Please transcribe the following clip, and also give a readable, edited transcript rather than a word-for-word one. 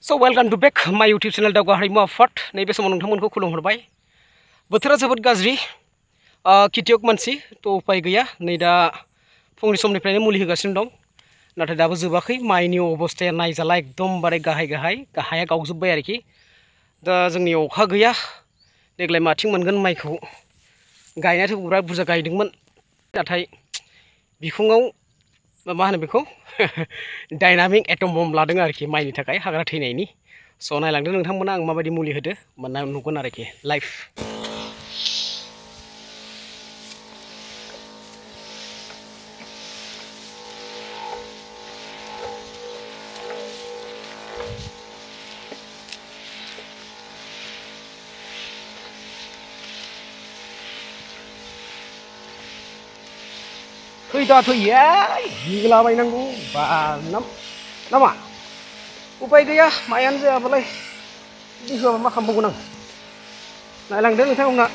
So welcome to back my YouTube channel Daugwa Harimau Afat. नैबे समाव नोंथांमोनखौ खुलुमहरबाय। बोथोरा जोबोद गाज्रि। खेतियक मानसि तो उपाय गैया। नै दा फुंनि समनिफ्रायनो मुलि होगासिनो दं। नाथाय दाबो जोबाखै। माइनि अबस्थाया नायजाला एकदमबारे गाहाया गावजोब्बाय आरोखि। दा जोंनि अखा गैया। देग्लाय माथिं मोनगोन माइखौ। गायनायाथ' बिराद बुरजा गायदोंमोन। नाथाय बिखुङाव मा होनो बेखौ डायनामिक एटम बम लादों आरोखि माइनि थाखाय हाग्रा थैनायनि। स' नायलांदो नोंथांमोना आं माबायदि मुलि होदो मोनना नुगोन आरोखि लाइभ। गिगलाबायनांगौ बा नामा उपाय गैया मायानो जायाबालाय बिदि होआबा मा खालामबावगोन आं नायलांदो नोंथांमोना।